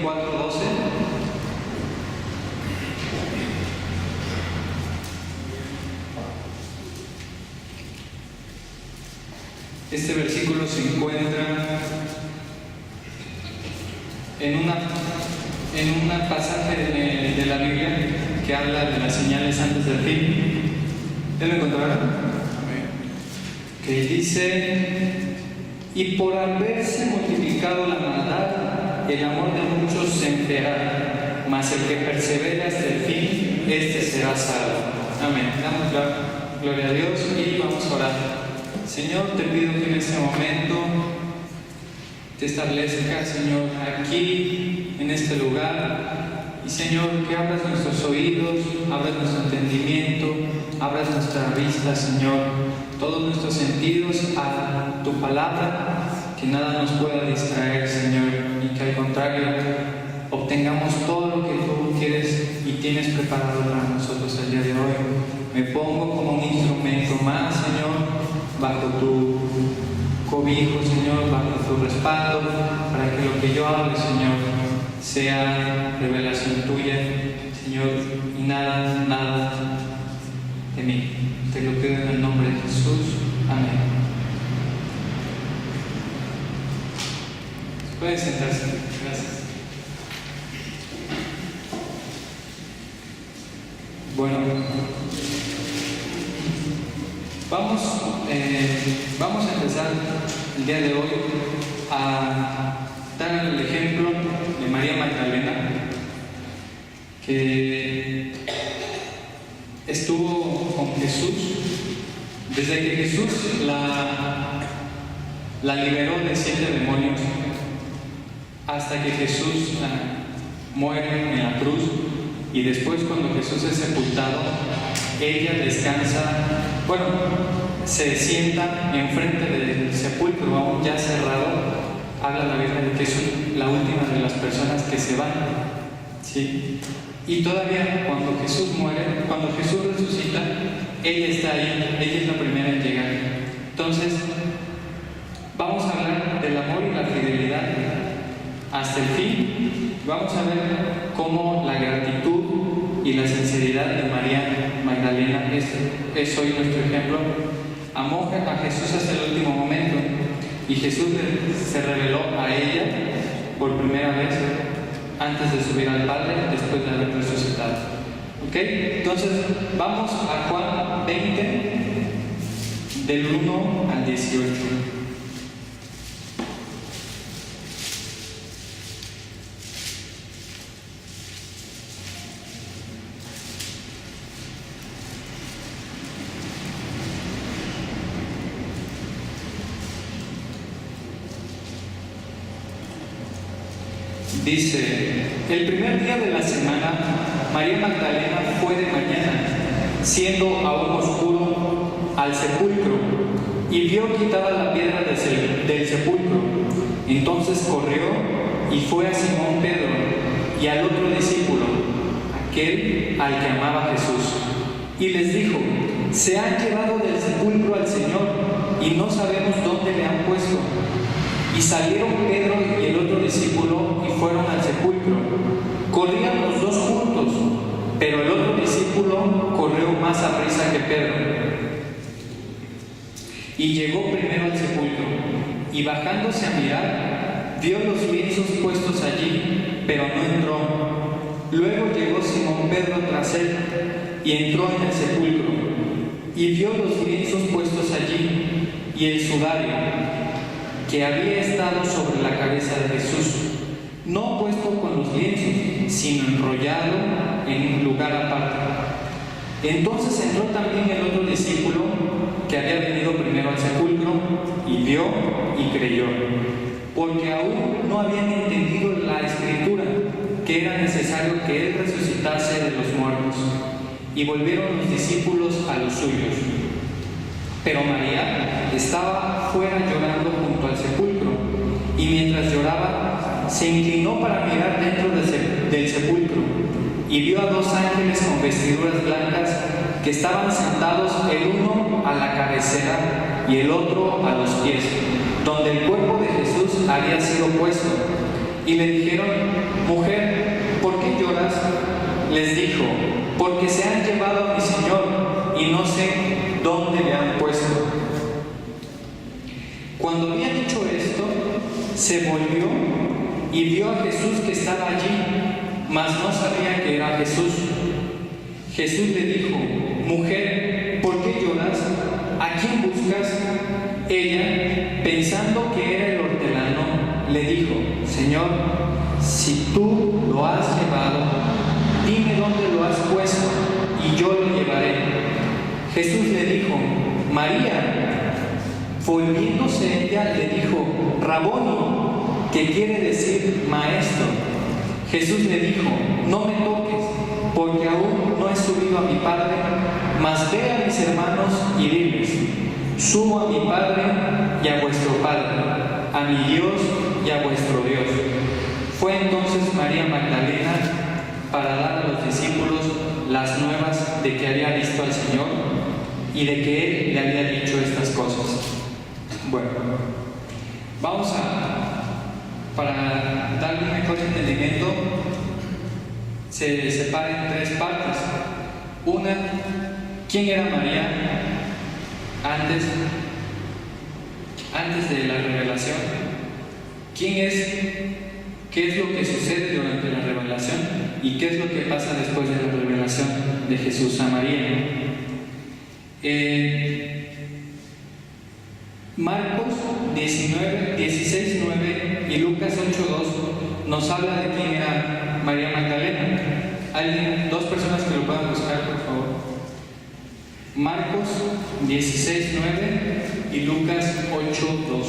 24:12. Este versículo se encuentra en un pasaje de la Biblia que habla de las señales antes del fin. ¿Ya lo encontraron? Que dice: y por haberse multiplicado la maldad, el amor de muchos se enfriará, mas el que persevera hasta el fin, este será salvo. Amén. Damos gloria a Dios y vamos a orar. Señor, te pido que en este momento te establezcas, Señor, aquí, en este lugar. Y Señor, que abras nuestros oídos, abras nuestro entendimiento, abras nuestra vista, Señor, todos nuestros sentidos a tu palabra, que nada nos pueda distraer, Señor, y que al contrario obtengamos todo lo que tú quieres y tienes preparado para nosotros el día de hoy. Me pongo como un instrumento más, Señor, bajo tu cobijo, Señor, bajo tu respaldo, para que lo que yo hable, Señor, sea revelación tuya, Señor, y nada de mí. Te lo pido en el nombre de Jesús. Amén. Pueden sentarse. Gracias. Bueno, vamos a empezar el día de hoy a dar el ejemplo de María Magdalena, que estuvo con Jesús desde que Jesús la liberó de 7 demonios hasta que Jesús muere en la cruz, y después cuando Jesús es sepultado, ella descansa, se sienta enfrente del sepulcro aún ya cerrado. Habla la Biblia de que es la última de las personas que se van, ¿sí? Y todavía cuando Jesús muere, cuando Jesús resucita, ella está ahí, ella es la primera en llegar. Entonces, vamos a hablar del amor y la fidelidad hasta el fin. Vamos a ver cómo la gratitud y la sinceridad de María Magdalena es hoy nuestro ejemplo. Amó a Jesús hasta el último momento, y Jesús se reveló a ella por primera vez antes de subir al Padre, después de haber resucitado. ¿Ok? Entonces, vamos a Juan 20, del 1 al 18. Dice: el primer día de la semana, María Magdalena fue de mañana, siendo aún oscuro, al sepulcro, y vio quitada la piedra del sepulcro. Entonces corrió y fue a Simón Pedro y al otro discípulo, aquel al que amaba Jesús, y les dijo: se han llevado del sepulcro al Señor, y no sabemos dónde le han puesto. Y salieron Pedro y el otro discípulo y fueron al sepulcro. Corrían los dos juntos, pero el otro discípulo corrió más aprisa que Pedro. Y llegó primero al sepulcro, y bajándose a mirar, vio los lienzos puestos allí, pero no entró. Luego llegó Simón Pedro tras él, y entró en el sepulcro, y vio los lienzos puestos allí, y el sudario que había estado sobre la cabeza de Jesús, no puesto con los lienzos, sino enrollado en un lugar aparte. Entonces entró también el otro discípulo que había venido primero al sepulcro, y vio y creyó, porque aún no habían entendido la escritura, que era necesario que él resucitase de los muertos. Y volvieron los discípulos a los suyos. Pero María estaba fuera llorando junto al sepulcro, y mientras lloraba, se inclinó para mirar dentro del sepulcro, y vio a 2 ángeles con vestiduras blancas que estaban sentados, el uno a la cabecera y el otro a los pies, donde el cuerpo de Jesús había sido puesto. Y le dijeron: mujer, ¿por qué lloras? Les dijo, porque se han llevado a mi Señor y no sé dónde le han puesto. Cuando había dicho esto, se volvió y vio a Jesús que estaba allí, mas no sabía que era Jesús. Jesús le dijo, mujer, ¿por qué lloras? ¿A quién buscas? Ella, pensando que era el hortelano, le dijo, Señor, si tú lo has llevado, dime dónde lo has puesto y yo lo llevaré. Jesús le dijo, María. Volviéndose ella le dijo, Raboni, que quiere decir maestro. Jesús le dijo, no me toques, porque aún no he subido a mi Padre, mas ve a mis hermanos y diles, subo a mi Padre y a vuestro Padre, a mi Dios y a vuestro Dios. Fue entonces María Magdalena para dar a los discípulos las nuevas de que había visto al Señor y de que Él le había dicho estas cosas. Bueno, vamos para darle un mejor entendimiento, se separa en tres partes. Una, ¿quién era María antes de la revelación? ¿Quién es? ¿Qué es lo que sucede durante la revelación? ¿Y qué es lo que pasa después de la revelación de Jesús a María? Marcos 16:9 y Lucas 8:2 nos habla de quién era María Magdalena. ¿Alguien? Dos personas que lo puedan buscar, por favor. Marcos 16:9 y Lucas 8:2.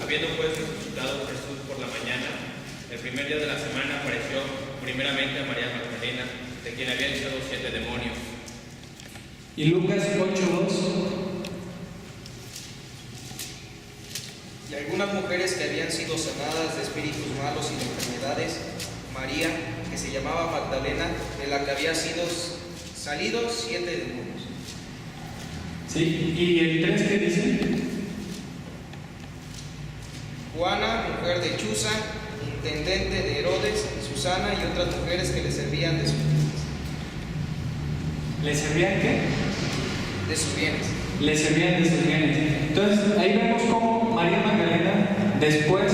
Habiendo pues resucitado Jesús por la mañana, el primer día de la semana apareció primeramente a María Magdalena, de quien habían echado 7 demonios. Y Lucas 8:2. Y algunas mujeres que habían sido sanadas de espíritus malos y de enfermedades, María, que se llamaba Magdalena, de la que había sido salidos 7 demonios. Sí, ¿y el 3 qué dice? Juana, mujer de Chuza, intendente de Herodes, Susana y otras mujeres que le servían de sus bienes. ¿Le servían qué? De sus bienes. Le servían de sus bienes. Entonces, ahí vemos cómo María Magdalena, después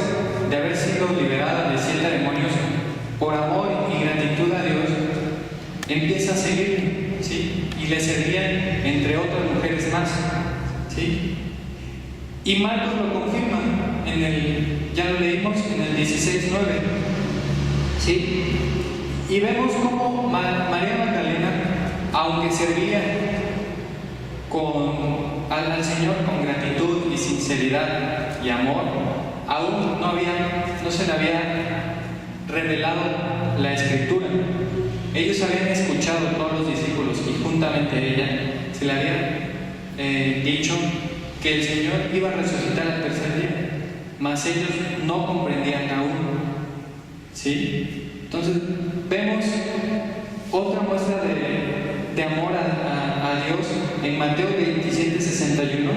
de haber sido liberada de 7 demonios, por amor y gratitud a Dios, empieza a seguir, ¿sí? Y le servían entre otras mujeres más, ¿sí? Y Marcos lo confirma, ya lo leímos en el 16:9, ¿sí? Y vemos cómo María Magdalena, aunque servía al Señor con gratitud y sinceridad y amor, aún no se le había revelado la Escritura. Ellos habían escuchado, todos los discípulos, y juntamente ella, se le había dicho que el Señor iba a resucitar al tercer día, mas ellos no comprendían aún, ¿sí? Entonces vemos otra muestra de amor a Dios en Mateo 27:61.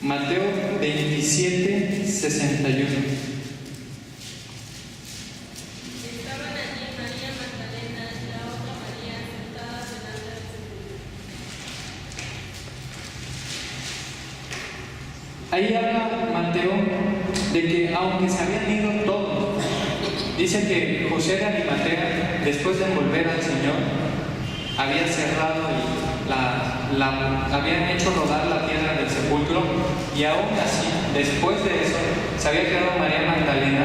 Mateo 27:61. Estaban allí María Magdalena y la otra María sentadas delante del sepulcro. Ahí habla Mateo de que aunque se habían ido todos, dice que José de Arimatea, después de envolver al Señor, había cerrado habían hecho rodar la piedra del sepulcro, y aún así, después de eso, se había quedado María Magdalena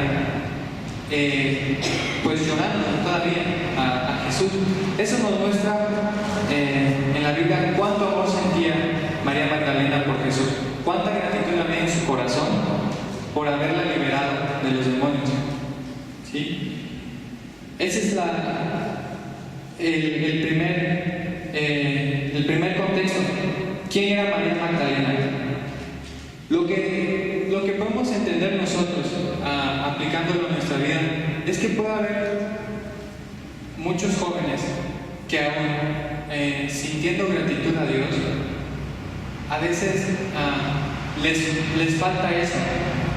pues llorando todavía a Jesús. Eso nos muestra en la Biblia cuánto amor sentía María Magdalena por Jesús, cuánta gratitud había en su corazón por haberla liberado de los demonios, ¿sí? Ese es el primer contexto. ¿Quién era María Magdalena? Lo que que podemos entender nosotros, aplicándolo en nuestra vida, es que puede haber muchos jóvenes que aún sintiendo gratitud a Dios, a veces les falta eso,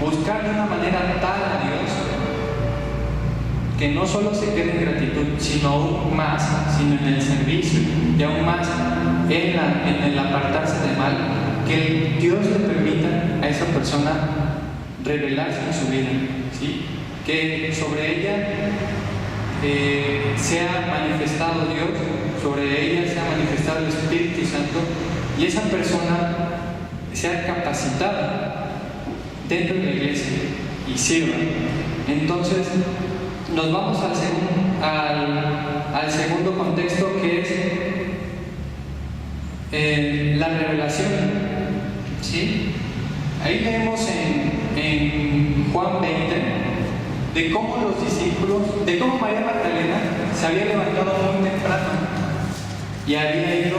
buscar de una manera tal a Dios que no solo se quede en gratitud, sino aún más, sino en el servicio y aún más en el apartarse del mal, que Dios le permita a esa persona revelarse en su vida, ¿sí? Que sobre ella sea manifestado Dios, sobre ella sea manifestado el Espíritu Santo y esa persona sea capacitada dentro de la iglesia y sirva. Entonces nos vamos al segundo contexto, que es la revelación, ¿sí? Ahí leemos en Juan 20 de cómo los discípulos, de cómo María Magdalena se había levantado muy temprano y había ido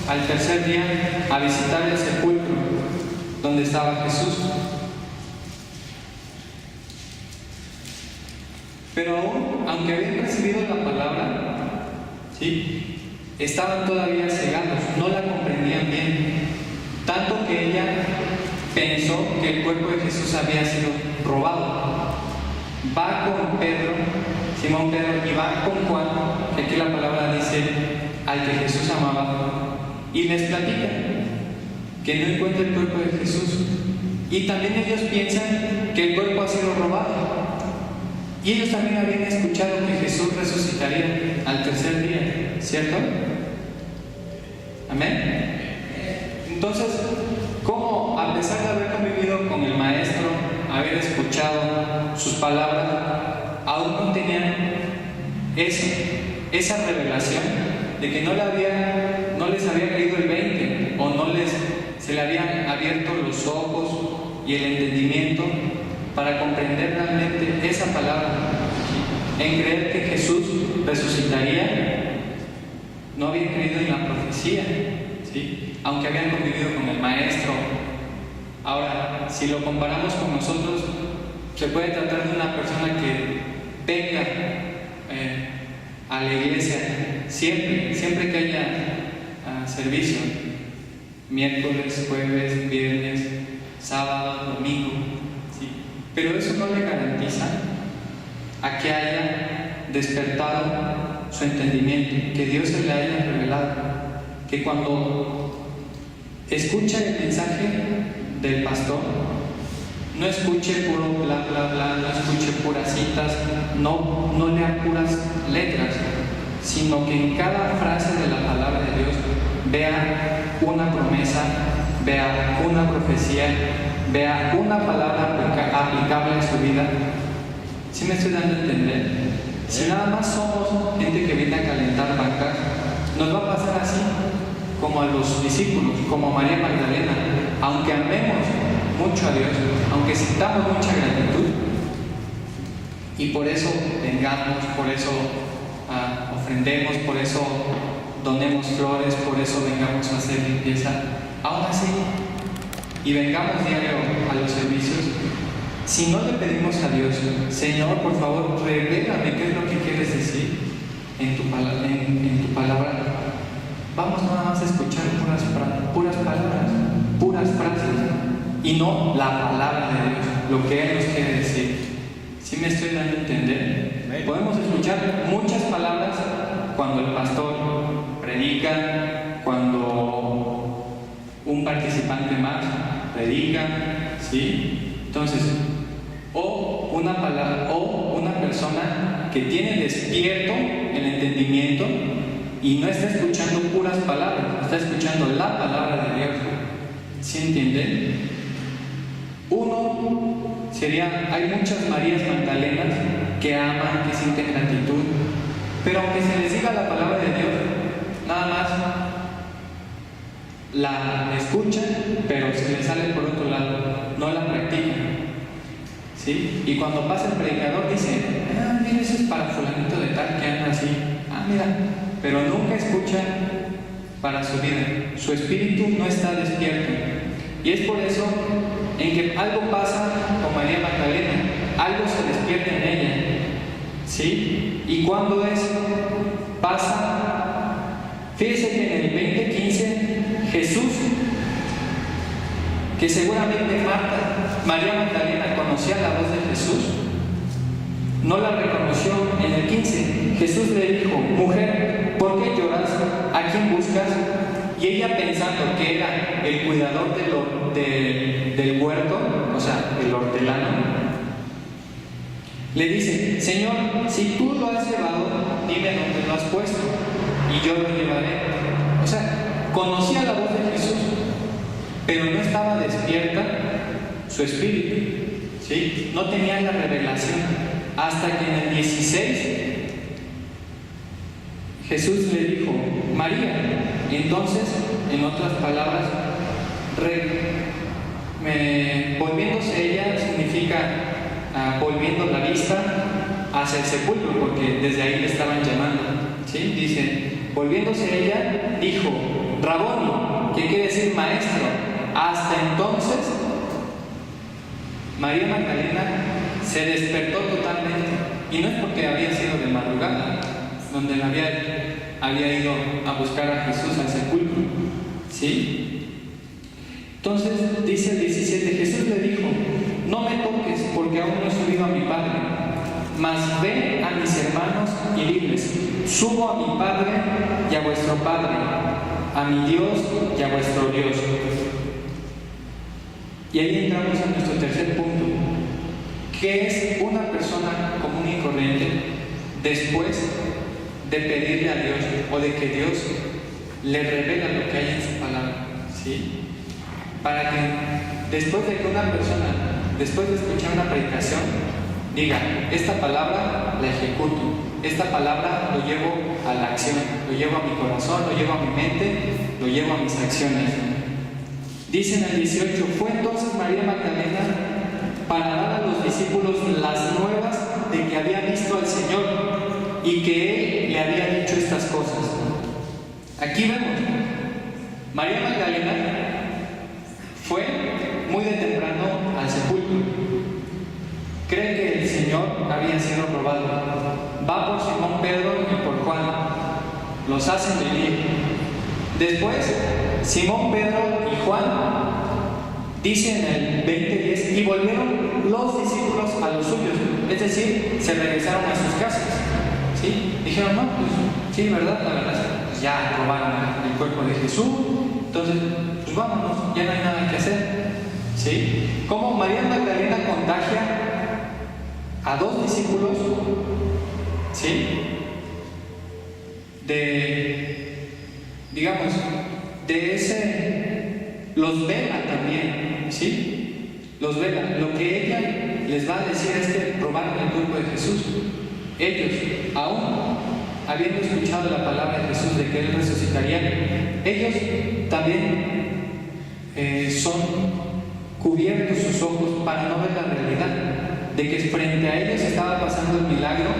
al tercer día a visitar el sepulcro donde estaba Jesús. Pero aún, aunque habían recibido la palabra, ¿sí?, estaban todavía cegados, no la comprendían bien, tanto que ella pensó que el cuerpo de Jesús había sido robado. Va con Pedro, Simón Pedro, y va con Juan, que aquí la palabra dice al que Jesús amaba, y les platica que no encuentra el cuerpo de Jesús, y también ellos piensan que el cuerpo ha sido robado. Y ellos también habían escuchado que Jesús resucitaría al tercer día, ¿cierto? ¿Amén? Entonces, ¿cómo, a pesar de haber convivido con el Maestro, haber escuchado sus palabras, aún no tenían esa revelación de que no les había caído el 20 o se le habían abierto los ojos y el entendimiento para comprender realmente esa palabra, en creer que Jesús resucitaría? No habían creído en la profecía, ¿sí?, aunque habían convivido con el Maestro. Ahora, si lo comparamos con nosotros, se puede tratar de una persona que venga a la iglesia siempre que haya servicio, miércoles, jueves, viernes, sábado, domingo, ¿sí? Pero eso no le garantiza a que haya despertado su entendimiento, que Dios se le haya revelado, que cuando escucha el mensaje del pastor, no escuche puro bla bla bla, no escuche puras citas, no lea puras letras, sino que en cada frase de la palabra de Dios vea una promesa, vea una profecía, vea una palabra aplicable a su vida. ¿Sí me estoy dando a entender? Si nada más somos gente que viene a calentar bancas, nos va a pasar así como a los discípulos, como a María Magdalena. Aunque amemos mucho a Dios, aunque sintamos mucha gratitud, y por eso vengamos, por eso ofrendemos, por eso donemos flores, por eso vengamos a hacer limpieza, aún así, y vengamos diario a los servicios, si no le pedimos a Dios, Señor, por favor, revélame qué es lo que quieres decir en tu palabra, vamos nada más a escuchar puras palabras, puras frases, y no la palabra de Dios, lo que Él nos quiere decir. ¿Sí me estoy dando a entender? Podemos escuchar muchas palabras cuando el pastor predica, cuando un participante más predica, ¿sí? Entonces, o una persona que tiene despierto el entendimiento y no está escuchando puras palabras, está escuchando la palabra de Dios. ¿Sí entienden? Uno sería, hay muchas Marías Magdalenas que aman, que sienten gratitud, pero aunque se les diga la palabra de Dios, nada más la escuchan, pero se les sale por otro lado, no la practican, ¿sí? Y cuando pasa el predicador dice, mira, eso es para fulanito de tal que anda así, mira, pero nunca escuchan para su vida, su espíritu no está despierto, y es por eso en que algo pasa con María Magdalena, algo se despierta en ella, ¿sí? ¿Y cuándo es? Pasa, fíjese que en el 20:15 Jesús, que seguramente María Magdalena conocía la voz de Jesús, no la reconoció. En el 15 Jesús le dijo: mujer, ¿por qué lloras? ¿A quién buscas? Y ella, pensando que era el cuidador del huerto, o sea, el hortelano, le dice: Señor, si tú lo has llevado, dime dónde lo has puesto y yo lo llevaré. O sea, conocía la voz de Jesús, pero no estaba despierta su espíritu, ¿sí? No tenía la revelación, hasta que en el 16 Jesús le dijo: María. Y entonces, en otras palabras, volviéndose ella significa volviendo la vista hacia el sepulcro, porque desde ahí le estaban llamando, ¿sí? Dice, volviéndose ella, dijo: Raboni, que quiere decir maestro. Hasta entonces María Magdalena se despertó totalmente, y no es porque había sido de madrugada, donde había ido a buscar a Jesús al sepulcro, ¿sí? Entonces dice el 17, Jesús le dijo: no me toques, porque aún no he subido a mi Padre, mas ve a mis hermanos y diles: subo a mi Padre y a vuestro Padre, a mi Dios y a vuestro Dios. Y ahí entramos a nuestro tercer punto, que es una persona común y corriente después de pedirle a Dios, o de que Dios le revela lo que hay en su palabra, ¿sí? Para que después de que una persona, después de escuchar una predicación, diga: esta palabra la ejecuto, esta palabra lo llevo a la acción, lo llevo a mi corazón, lo llevo a mi mente, lo llevo a mis acciones. Dice en el 18, fue entonces María Magdalena para dar a los discípulos las nuevas de que había visto al Señor y que Él le había dicho estas cosas. Aquí vemos, María Magdalena fue muy de temprano al sepulcro. Cree que el Señor había sido robado. Va por Simón Pedro y por Juan. Los hacen venir. Después, Simón Pedro y Juan, dice en el 20:10, y volvieron los discípulos a los suyos, es decir, se regresaron a sus casas, ¿sí? Dijeron: no, pues sí, ¿verdad? La verdad, pues ya robaron el cuerpo de Jesús, entonces, pues vámonos, ya no hay nada que hacer, ¿sí? Como María Magdalena contagia a 2 discípulos, ¿sí? Los vela también, ¿sí? Los vela. Lo que ella les va a decir es que robaron el cuerpo de Jesús. Ellos, aún habiendo escuchado la palabra de Jesús de que Él resucitaría, ellos también son cubiertos sus ojos para no ver la realidad de que frente a ellos estaba pasando el milagro,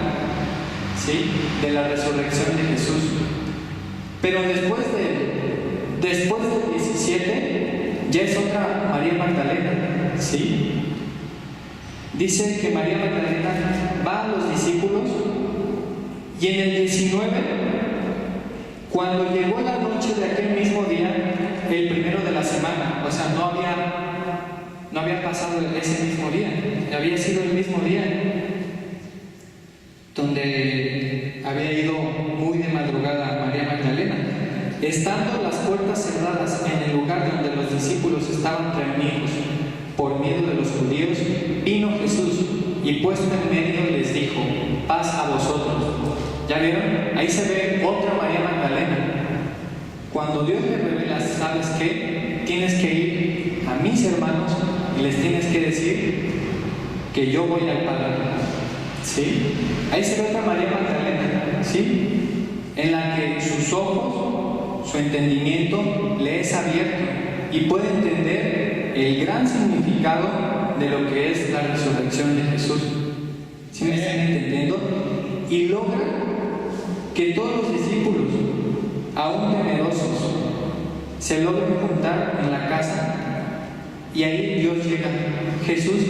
¿sí?, de la resurrección de Jesús. Pero después del 17 ya es otra María Magdalena, ¿sí? Dice que María Magdalena va a los discípulos y en el 19, cuando llegó la noche de aquel mismo día, el primero de la semana, o sea, no había pasado ese mismo día, había sido el mismo día donde había ido muy de madrugada María Magdalena. Estando las puertas cerradas en el lugar donde los discípulos estaban reunidos por miedo de los judíos, vino Jesús y puesto en medio les dijo: paz a vosotros. ¿Ya vieron? Ahí se ve otra María Magdalena. Cuando Dios le revela, ¿sabes qué? Tienes que ir a mis hermanos y les tienes que decir que yo voy al Padre, ¿sí? Ahí se ve otra María Magdalena, ¿sí?, en la que sus ojos, su entendimiento le es abierto y puede entender el gran significado de lo que es la resurrección de Jesús. ¿Sí me están entendiendo? Y logra que todos los discípulos, aún temerosos, se logren juntar en la casa y ahí Dios llega, Jesús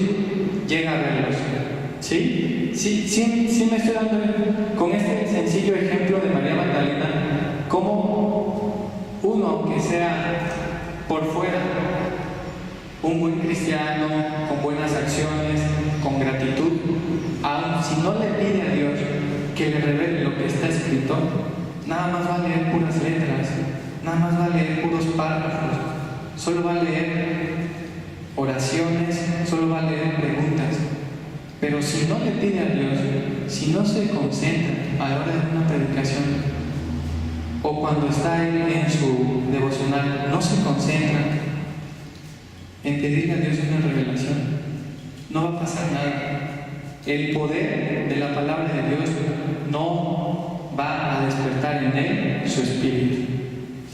llega a verlos. ¿Sí? Sí me estoy dando con este sencillo ejemplo de María Magdalena, como uno, aunque sea por fuera, un buen cristiano, con buenas acciones, con gratitud, aun si no le pide a Dios que le revele lo que está escrito, nada más va a leer puras letras, nada más va a leer puros párrafos, solo va a leer oraciones, solo va a leer preguntas. Pero si no le pide a Dios, si no se concentra a la hora de una predicación, o cuando está él en su devocional, no se concentra en pedirle a Dios una revelación, no va a pasar nada. El poder de la palabra de Dios no va a despertar en él su espíritu.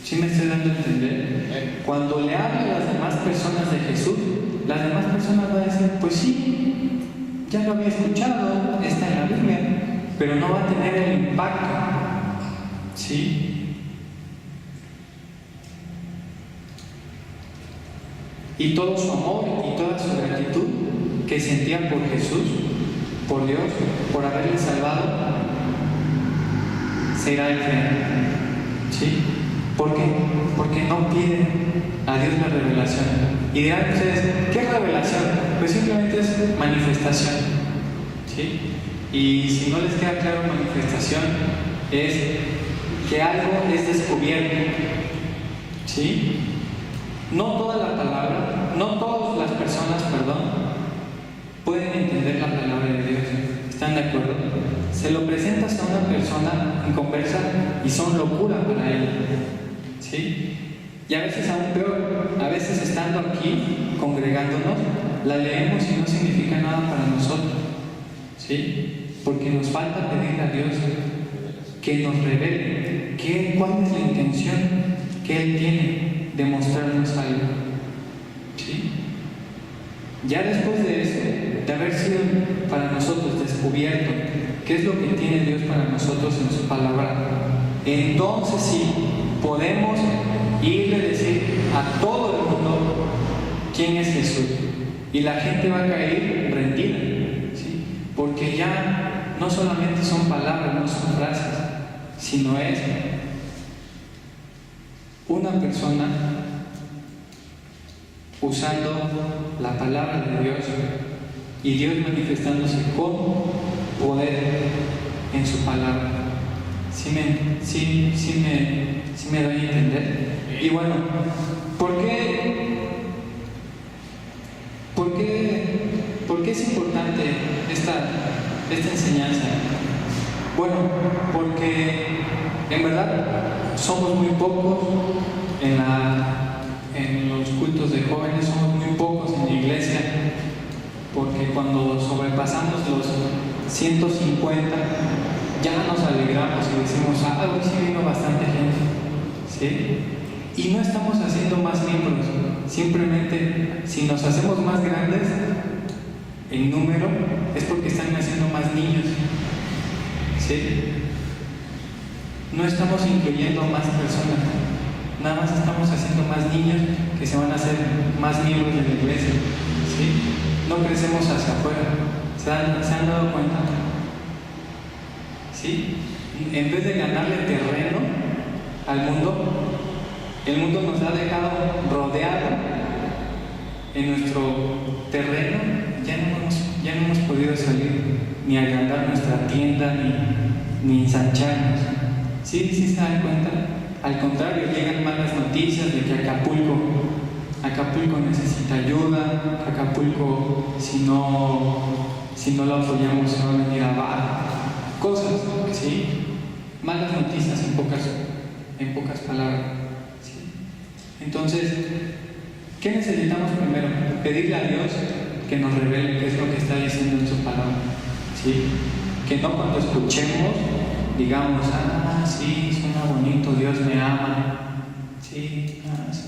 ¿Sí me estoy dando a entender? Cuando le hable a las demás personas de Jesús, las demás personas van a decir, pues sí, ya lo había escuchado, está en la Biblia, pero no va a tener el impacto. ¿Sí? Y todo su amor y toda su gratitud que sentía por Jesús, por Dios, por haberle salvado, será eterno. ¿Sí? ¿Por qué? Porque no piden a Dios la revelación. Y dirán ustedes, ¿qué es revelación? Pues simplemente es manifestación. ¿Sí? Y si no les queda claro, manifestación es que algo es descubierto. ¿Sí? No toda la palabra, no todas las personas, pueden entender la palabra de Dios. ¿Están de acuerdo? Se lo presentas a una persona en conversa y son locura para él. ¿Sí? Y a veces aún peor, a veces estando aquí, congregándonos, la leemos y no significa nada para nosotros. ¿Sí? Porque nos falta pedirle a Dios que nos revele cuál es la intención que Él tiene de mostrarnos algo. ¿Sí? Ya después de eso, de haber sido para nosotros descubierto qué es lo que tiene Dios para nosotros en su palabra, entonces sí podemos irle a decir a todo el mundo quién es Jesús, y la gente va a caer rendida. ¿Sí? Porque ya no solamente son palabras, no son frases, sino es una persona usando la palabra de Dios y Dios manifestándose con poder en su palabra. ¿Sí me doy a entender? Y bueno, ¿por qué es importante esta enseñanza? Bueno, porque en verdad somos muy pocos en los cultos de jóvenes, somos muy pocos en la iglesia, porque cuando sobrepasamos los 150 ya nos alegramos y decimos, hoy sí vino bastante gente. ¿Sí? Y no estamos haciendo más miembros, simplemente si nos hacemos más grandes en número es porque están naciendo más niños. ¿Sí? No estamos incluyendo más personas, nada más estamos haciendo más niños que se van a hacer más miembros de la iglesia. ¿Sí? No crecemos hacia afuera. ¿Se han dado cuenta? ¿Sí? En vez de ganarle terreno al mundo, el mundo nos ha dejado rodeado en nuestro terreno. Ya no hemos podido salir ni agrandar nuestra tienda ni ensancharnos. ¿Sí se dan cuenta? Al contrario, llegan malas noticias de que Acapulco necesita ayuda. Acapulco, si no lo apoyamos, se va a venir abajo. Cosas, ¿sí? Malas noticias en pocas palabras. ¿Sí? Entonces, ¿qué necesitamos primero? Pedirle a Dios que nos revele qué es lo que está diciendo en su palabra. ¿Sí? Que no cuando escuchemos digamos, sí, suena bonito, Dios me ama. Sí, sí.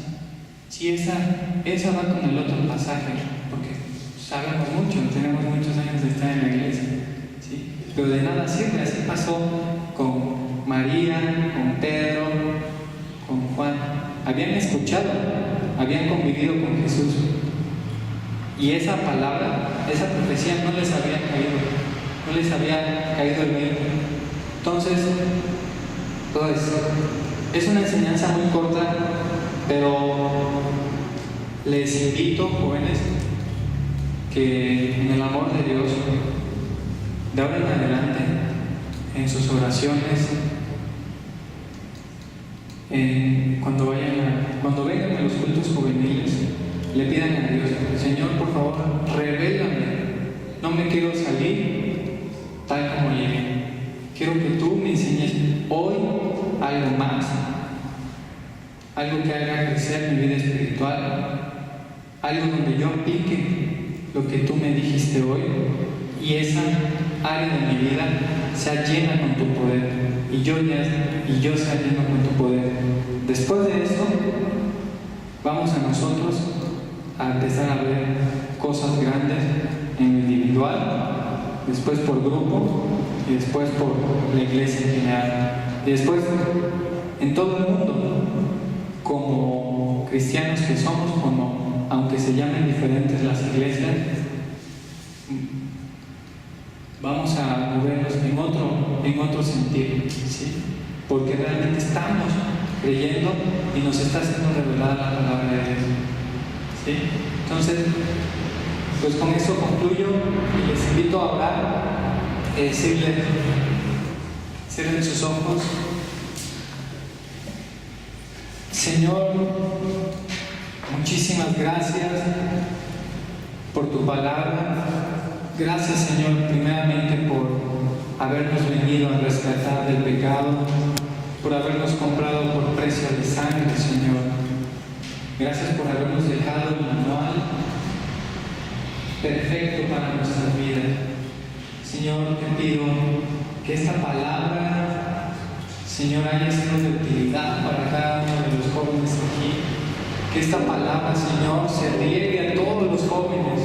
Sí, esa va con el otro pasaje, porque sabemos mucho, tenemos muchos años de estar en la iglesia. ¿Sí? Pero de nada sirve, así pasó con María, con Pedro, con Juan. Habían escuchado, habían convivido con Jesús, Y esa palabra, esa profecía no les había caído el 20. Entonces, pues, es una enseñanza muy corta, pero les invito, jóvenes, que en el amor de Dios, de ahora en adelante, en sus oraciones, cuando vengan a los cultos juveniles, le pidan a Dios: Señor, por favor, revélame, no me quiero salir tal como llegué, quiero que tú me enseñes hoy algo más, algo que haga crecer mi vida espiritual, algo donde yo aplique lo que tú me dijiste hoy, y esa área de mi vida sea llena con tu poder, y yo sea lleno con tu poder. Después de eso, vamos a nosotros a empezar a ver cosas grandes en lo individual, después por grupo, y después por la iglesia en general, y después en todo el mundo, como cristianos que somos, como aunque se llamen diferentes las iglesias, vamos a movernos en otro sentido, ¿sí? Porque realmente estamos creyendo y nos está siendo revelada la palabra de Dios, ¿sí? Entonces, pues con eso concluyo y les invito a orar, decirle, cierren sus ojos. Señor, muchísimas gracias por tu palabra. Gracias, Señor, primeramente por habernos venido a rescatar del pecado, por habernos comprado por precio de sangre, Señor. Gracias por habernos dejado el manual perfecto para nuestras vidas. Señor, te pido que esta palabra, Señor, haya sido de utilidad para cada uno de los jóvenes aquí. Que esta palabra, Señor, se riegue a todos los jóvenes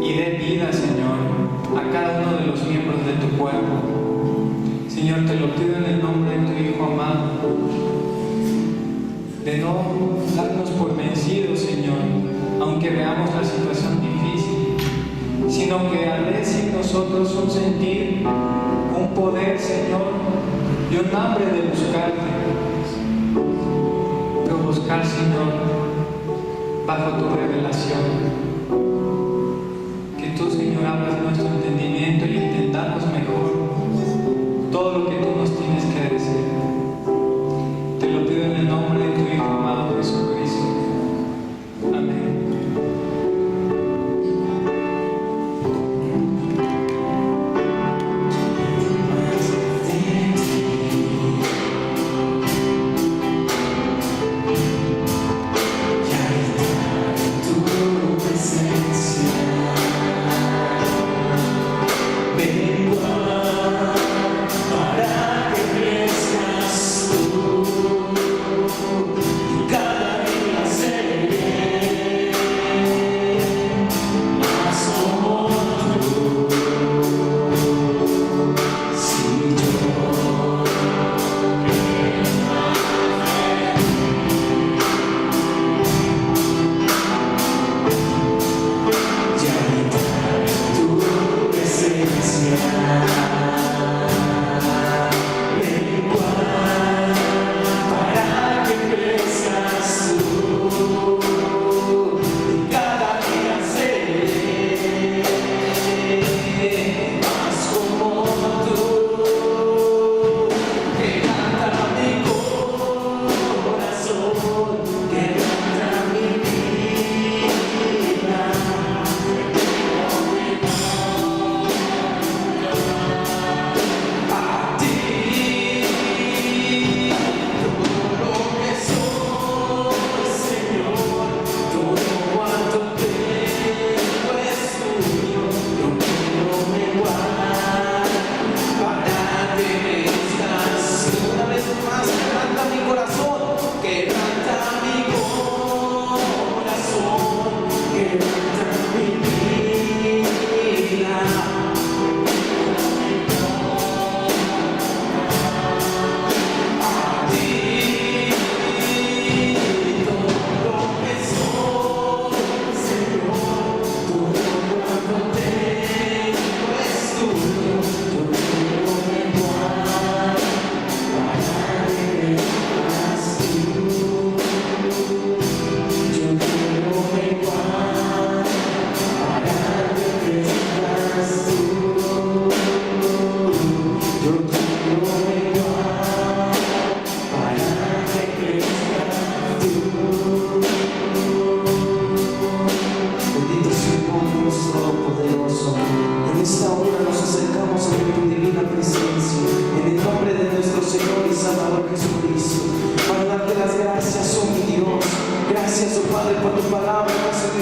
y dé vida, Señor, a cada uno de los miembros de tu cuerpo. Señor, te lo pido en el nombre de tu Hijo amado, de no darnos por vencidos, Señor, aunque veamos la situación difícil, sino que al ver en nosotros un sentir, un poder, Señor, y un hambre de buscarte, pero buscar, Señor, bajo tu revelación. Que tú, Señor, abras nuestro entendimiento y entendamos mejor todo lo que tú nos tienes que decir. Te lo pido en el nombre de tu Hijo amado Jesucristo. Amén. Vengo para que crezca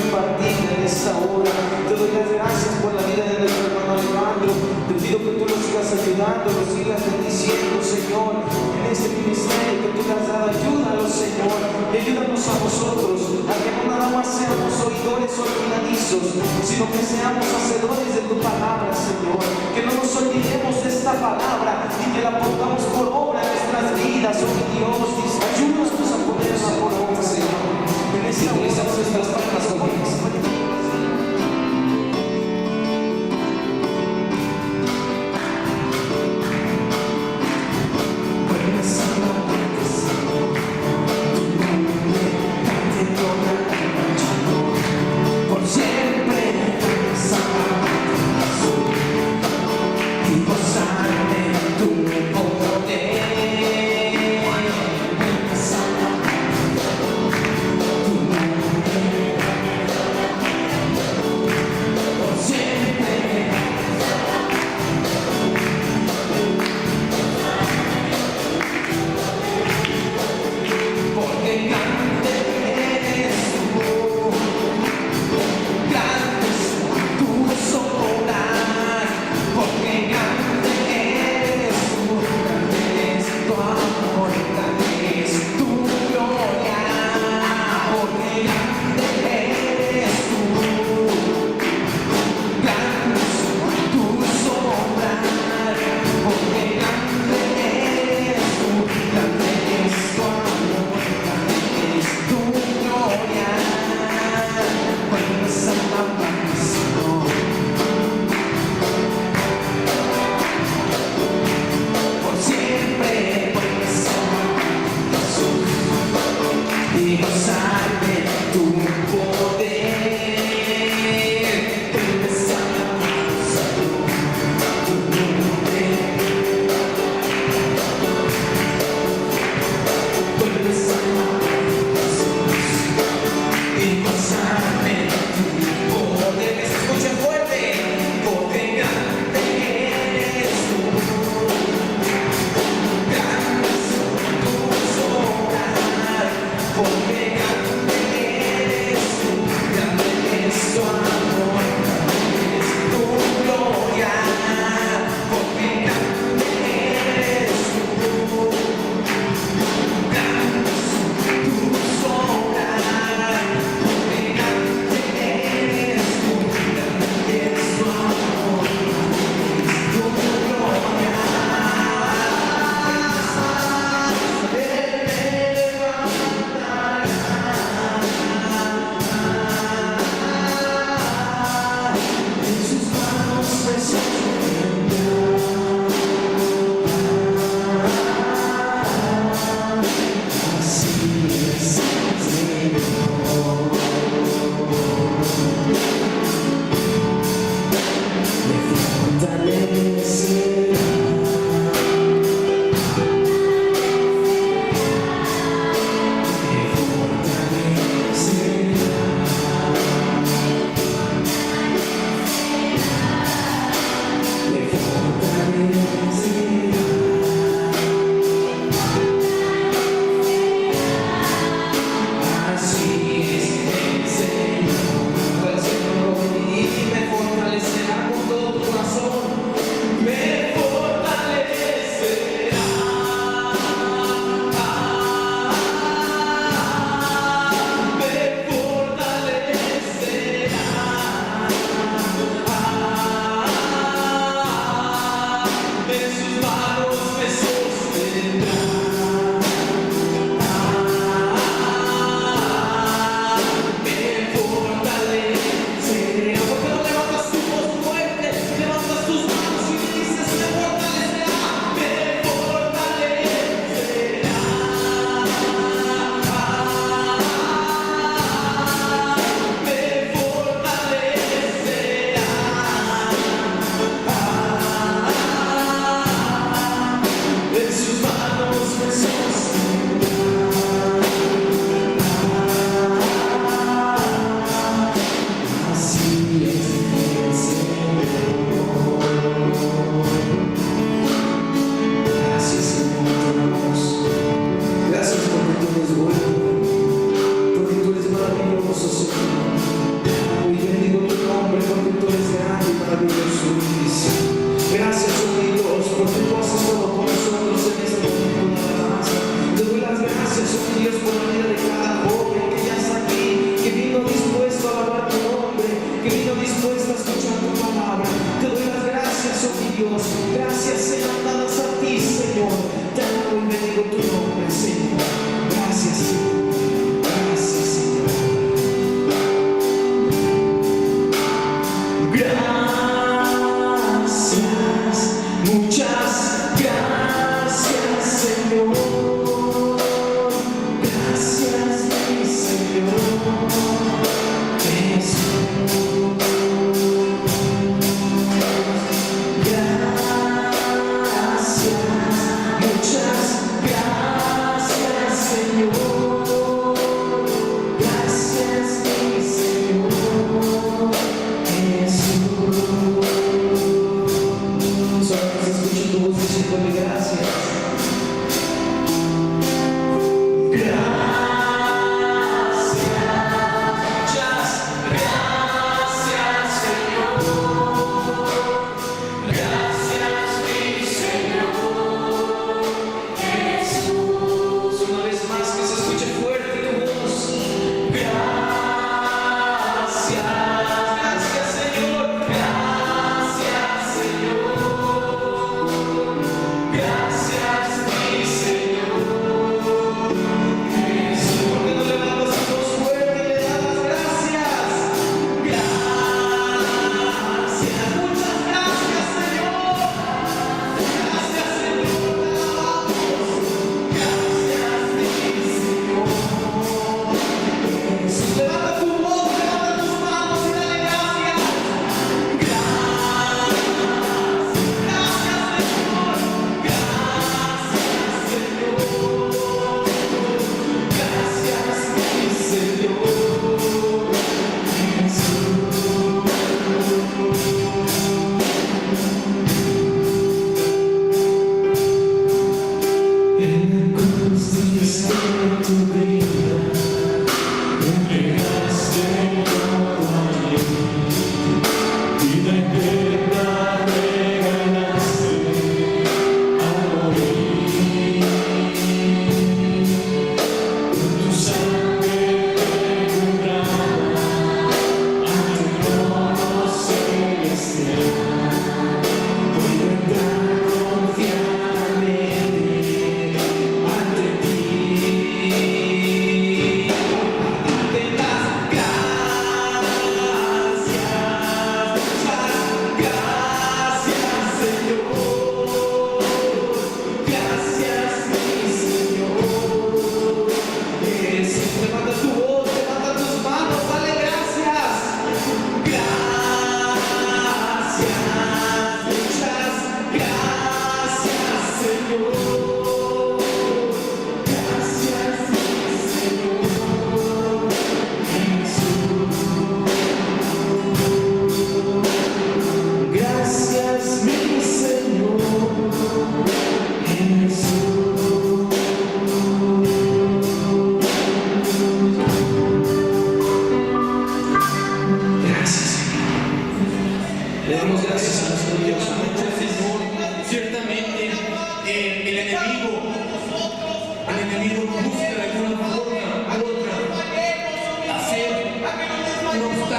impartida en esta hora. Te doy las gracias por la vida de nuestro hermano Alejandro. Te pido que tú lo sigas ayudando, lo sigas bendiciendo, Señor, en este ministerio que tú le has dado. Ayúdalo, Señor, y ayúdanos a nosotros a que no nada más seamos oidores olvidadizos, sino que seamos hacedores de tu palabra, Señor. Que no nos olvidemos de esta palabra y que la pongamos por obra en nuestras vidas, oh mi Dios. Ayúdanos a ponerla por obra, Señor. En esta hora nuestras palabras conmigo. Por siempre y gozar de tu poder. Tu nombre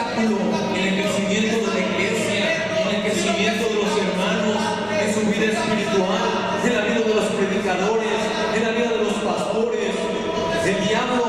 obstáculo en el crecimiento de la iglesia, en el crecimiento de los hermanos, en su vida espiritual, en la vida de los predicadores, en la vida de los pastores. El diablo